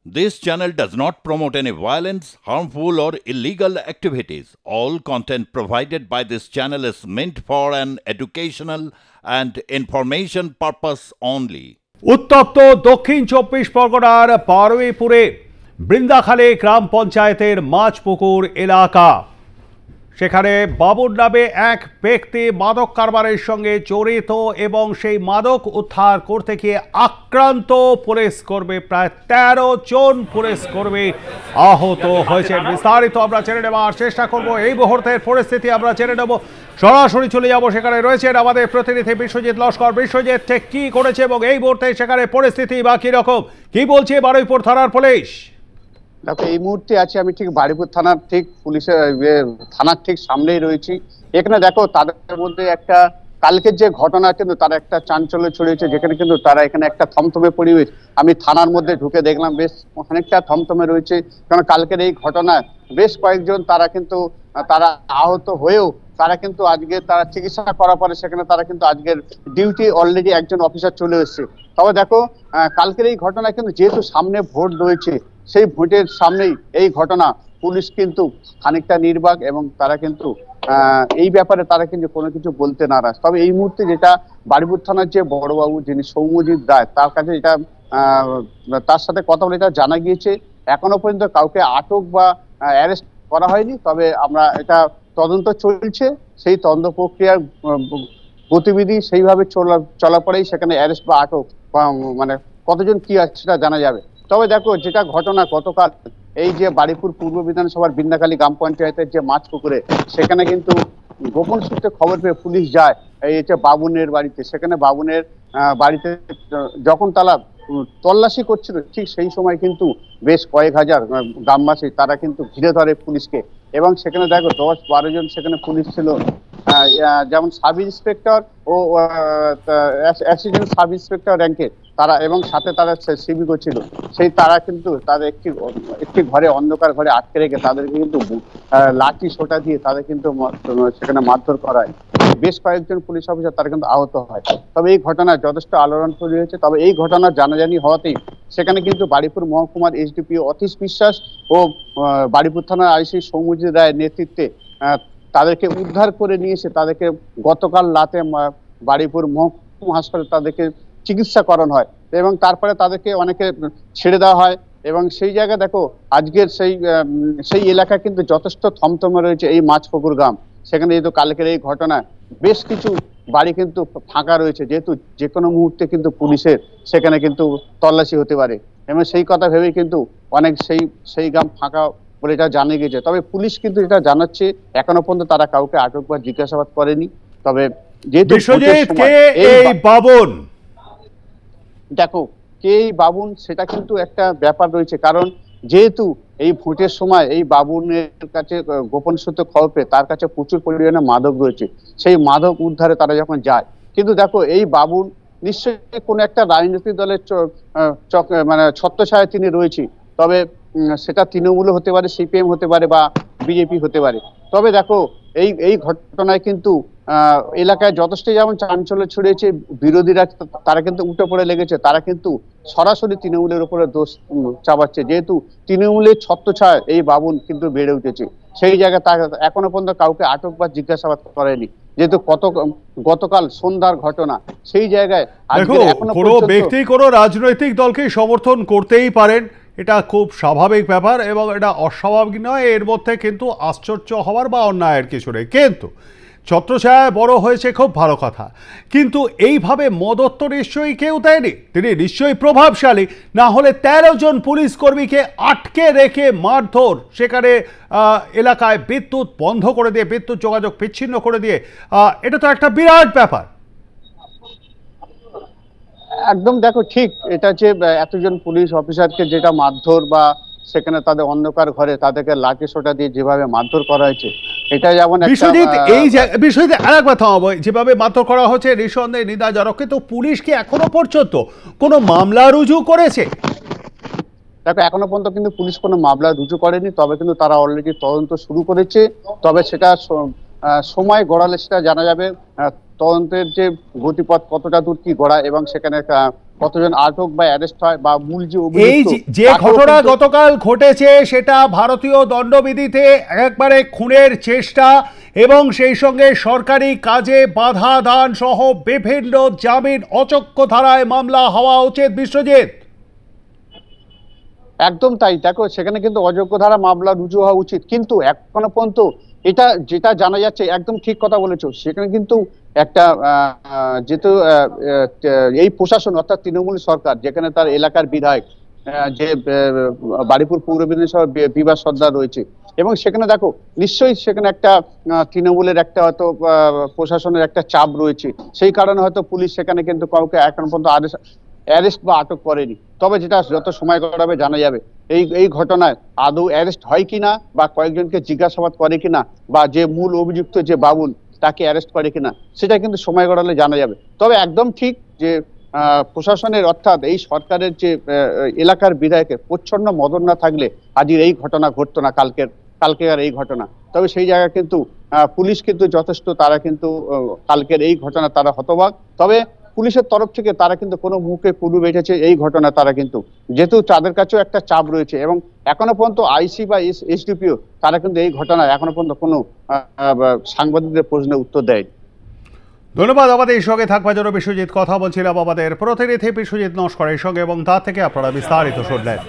This channel does not promote any violence, harmful, or illegal activities. All content provided by this channel is meant for an educational and information purpose only. উত্তপ্ত দক্ষিণ 24 পরগনার পারুইপুরে বৃন্দাখালী গ্রাম পঞ্চায়েতের মাঝপুকুর এলাকা। সেখানে বাবুর নামে এক ব্যক্তি মাদক কারবারের সঙ্গে জড়িত এবং সেই মাদক উদ্ধার করতে গিয়ে আক্রান্ত পুলিশ কর্মী, প্রায় 13 জন পুলিশ কর্মী আহত হয়েছেন। বিস্তারিত আমরা জেনে নেওয়ার চেষ্টা করব। এই মুহূর্তের পরিস্থিতি আমরা জেনে নেব। সরাসরি চলে যাব, সেখানে রয়েছেন আমাদের প্রতিনিধি বিশ্বজিৎ লস্কর। বিশ্বজিৎ, ঠিক কি করেছে এবং এই মুহূর্তে সেখানে পরিস্থিতি বা কি রকম, কি বলছে বারুইপুর থানার পুলিশ? দেখো, এই মুহূর্তে আছি আমি ঠিক বারুইপুর থানার ঠিক পুলিশের থানার ঠিক সামনেই রয়েছি। এখানে দেখো, তাদের মধ্যে একটা কালকের যে ঘটনা, কিন্তু তারা একটা চাঞ্চল্য ছড়িয়েছে, যেখানে কিন্তু তারা এখানে একটা থমথমে পরিবেশ। আমি থানার মধ্যে ঢুকে দেখলাম বেশ অনেকটা থমথমে রয়েছে, কারণ কালকের এই ঘটনায় বেশ কয়েকজন তারা আহত হয়েও তারা কিন্তু আজকে তারা চিকিৎসা করার পরে সেখানে তারা কিন্তু আজকের ডিউটি অলরেডি একজন অফিসার চলে এসেছে। তবে দেখো, কালকের এই ঘটনায় কিন্তু যেহেতু সামনে ভোট রয়েছে, সেই ভোটের সামনেই এই ঘটনা, পুলিশ কিন্তু খানিকটা নির্বাক এবং তারা কিন্তু এই ব্যাপারে তারা কিন্তু কোনো কিছু বলতে নারাজ। তবে এই মুহূর্তে যেটা বারুইপুর থানার যে বড়বাবু, যিনি সৌম্যজিৎ রায়, তার কাছে এটা তার সাথে কথা বলে এটা জানা গিয়েছে এখনো পর্যন্ত কাউকে আটক বা অ্যারেস্ট করা হয়নি। তবে আমরা এটা তদন্ত চলছে, সেই তদন্ত প্রক্রিয়ার গতিবিধি সেইভাবে চলার পরেই সেখানে অ্যারেস্ট বা আটক বা মানে কতজন কি আছে সেটা জানা যাবে। তবে দেখো, যেটা ঘটনা গতকাল এই যে বারুইপুর পূর্ব বিধানসভার বৃন্দাখালী গ্রাম পঞ্চায়েতের যে মাঝপুকুরে, সেখানে কিন্তু গোপন সূত্রে খবর পেয়ে পুলিশ যায় এই যে বাবুনের বাড়িতে। সেখানে বাবুনের বাড়িতে যখন তারা তল্লাশি করছিল, ঠিক সেই সময় কিন্তু বেশ কয়েক হাজার গ্রামবাসী তারা কিন্তু ঘিরে ধরে পুলিশকে। এবং সেখানে দেখো 10-12 জন সেখানে পুলিশ ছিল, যেমন সাব ইন্সপেক্টর ও অ্যাসিস্ট্যান্ট সাব ইন্সপেক্টর র্যাঙ্কের তারা, এবং সাথে তারা সিভিকও ছিল। সেই তারা কিন্তু তাদের একটি ঘরে, অন্ধকার ঘরে আটকে রেখে তাদেরকে কিন্তু লাঠি সোটা দিয়ে তাদের কিন্তু সেখানে মারধর করায়। বেশ কয়েকজন পুলিশ অফিসার তারা কিন্তু আহত হয়। তবে এই ঘটনায় যথেষ্ট আলোড়ন তৈরি হয়েছে। তবে এই ঘটনা জানাজানি হওয়াতেই সেখানে কিন্তু বারুইপুর মহকুমার এসডিপিও অতীশ বিশ্বাস ও বারুইপুর থানার আইসি সৌম্যজিৎ রায়ের নেতৃত্বে তাদেরকে উদ্ধার করে নিয়ে এসে তাদেরকে গতকাল রাতে বারুইপুর মহকুমা হাসপাতালে তাদেরকে চিকিৎসা করানো হয় এবং তারপরে তাদেরকে অনেকে ছেড়ে দেওয়া হয়। এবং সেই জায়গায় দেখো, আজকের সেই এলাকা কিন্তু যথেষ্ট থমথমে রয়েছে এই মাঝপুকুর গ্রাম। সেখানে যেহেতু কালকের এই ঘটনায় বেশ কিছু বাড়ি কিন্তু ফাঁকা রয়েছে, যেহেতু যে কোনো মুহূর্তে কিন্তু পুলিশের সেখানে কিন্তু তল্লাশি হতে পারে, এবং সেই কথা ভেবেই কিন্তু অনেক সেই গ্রাম ফাঁকা বলে এটা জানা গেছে। তবে পুলিশ কিন্তু এটা জানাচ্ছে এখনো পর্যন্ত তারা কাউকে আটক বা জিজ্ঞাসাবাদ করেনি। তবে যেহেতু বাবুন, দেখো কে এই বাবুন, সেটা কিন্তু একটা ব্যাপার রয়েছে, কারণ যেহেতু এই ভোটের সময় এই বাবুনের কাছে গোপন সূত্রে খবর পেয়ে তার কাছে প্রচুর পরিমাণে মাদক রয়েছে, সেই মাদক উদ্ধারে তারা যখন যায়, কিন্তু দেখো এই বাবুন নিশ্চয়ই কোনো একটা রাজনৈতিক দলের মানে ছত্রছায়ায় তিনি রয়েছে। তবে সেটা তৃণমূল হতে পারে, সিপিএম হতে পারে বা বিজেপি হতে পারে। তবে দেখো, এই ঘটনায় কিন্তু এলাকায় যথেষ্ট যেমন চাঞ্চল্য ছড়িয়েছে, বিরোধীরা তারা কিন্তু উঠে পড়ে লেগেছে, তারা কিন্তু সরাসরি তৃণমূলের উপরে দোষ চাপাচ্ছে, যেহেতু তৃণমূলের ছত্রছায়া এই বাবুন কিন্তু বেড়ে উঠেছে। সেই জায়গায় এখনো পর্যন্ত কাউকে আটক বা জিজ্ঞাসাবাদ করেনি, যেহেতু গতকাল সন্ধ্যার ঘটনা। সেই জায়গায় কোনো ব্যক্তি কোনো রাজনৈতিক দলকে সমর্থন করতেই পারেন, এটা খুব স্বাভাবিক ব্যাপার এবং এটা অস্বাভাবিক নয়। এর মধ্যে কিন্তু আশ্চর্য হওয়ার বা অন্যায়ের কিছু নেই, কিন্তু ছত্রছায়ায় বড় হয়েছে খুব ভালো কথা। কিন্তু এইভাবে মদত তো নিশ্চয়ই কেউ দেয়নি, তিনি নিশ্চয়ই প্রভাবশালী, না হলে 13 জন পুলিশ কর্মীকে আটকে রেখে মারধর, সেখানে এলাকায় বিদ্যুৎ বন্ধ করে দিয়ে, বিদ্যুৎ যোগাযোগ বিচ্ছিন্ন করে দিয়ে, এটা তো একটা বিরাট ব্যাপার। একদম, দেখো ঠিক, এটা যে এতজন পুলিশ অফিসারকে যেটা মারধর বা সেখানে তাদের অন্ধকার ঘরে তাদেরকে লাঠি সোটা দিয়ে যেভাবে মারধর করা হয়েছে, এটা যেমন বিশ্বজিৎ, এই বিষয়তে আরেক কথা হবে, যেভাবে মারধর করা হচ্ছে নিঃসন্দেহে নিন্দাজনক, কিন্তু পুলিশ কি এখনো পর্যন্ত কোনো মামলা রুজু করেছে? দেখো, এখনো পর্যন্ত কিন্তু পুলিশ কোনো মামলা রুজু করেনি, তবে কিন্তু তারা অলরেডি তদন্ত শুরু করেছে। তবে সেটা সময় গড়ালে সেটা জানা যাবে তদন্তের যে গতিপথ কতটা দূর কি গড়া, এবং সেখানে কতজন আটক বা অ্যারেস্ট হয় বা মূল যে এই যে ঘটনা গতকাল ঘটেছে সেটা ভারতীয় দণ্ডবিধিতে একবারে খুনের চেষ্টা এবং সেই সঙ্গে সরকারি কাজে বাধা দান সহ বিভিন্ন জামিন অযোগ্য ধারায় মামলা হওয়া উচিত। বিশ্বজিৎ, একদম তাই। দেখো, সেখানে কিন্তু অযোগ্য ধারা মামলা রুজু হওয়া উচিত, কিন্তু এখনো পর্যন্ত এটা যেটা জানা যাচ্ছে, একদম ঠিক কথা বলেছো, সেখানে কিন্তু একটা যেহেতু এই প্রশাসন অর্থাৎ তৃণমূল সরকার, যেখানে তার এলাকার বিধায়ক যে বারুইপুর পৌর বিধানসভা বিভাস সর্দার রয়েছে, এবং সেখানে দেখো নিশ্চয়ই সেখানে একটা তৃণমূলের একটা হয়তো প্রশাসনের একটা চাপ রয়েছে, সেই কারণে হয়তো পুলিশ সেখানে কিন্তু কাউকে এখন পর্যন্ত অ্যারেস্ট বা আটক করেনি। তবে যেটা যত সময় গড়াবে জানা যাবে এই ঘটনায় আদৌ অ্যারেস্ট হয় কিনা, বা কয়েকজনকে জিজ্ঞাসাবাদ করে কিনা, বা যে মূল অভিযুক্ত যে বাবুল তাকে অ্যারেস্ট করে কিনা, সেটা কিন্তু সময় গড়ালে জানা যাবে। তবে একদম ঠিক যে প্রশাসনের অর্থাৎ এই সরকারের যে এলাকার বিধায়কের প্রচ্ছন্ন মদন না থাকলে আজকের এই ঘটনা ঘটতো না, কালকের এই ঘটনা। তবে সেই জায়গায় কিন্তু পুলিশ কিন্তু যথেষ্ট, তারা কিন্তু কালকের এই ঘটনা তারা হতবাক। তবে পুলিশের তরফ থেকে তারা কিন্তু কোনো মুখে কুলু বেঁধেছে এই ঘটনা, তারা কিন্তু যেহেতু তাদের কাছেও একটা চাপ রয়েছে, এবং এখনো পর্যন্ত আইসি বা এসডিপিও তারা কিন্তু এই ঘটনায় এখনো পর্যন্ত কোনো সাংবাদিকদের প্রশ্নের উত্তর দেয়। ধন্যবাদ। আমাদের এই সঙ্গে থাকবার জন্য বিশ্বজিৎ। কথা বলছিলাম আমাদের প্রতিনিধি বিশ্বজিৎ নস্করের সঙ্গে, এবং তার থেকে আপনারা বিস্তারিত শুনলেন।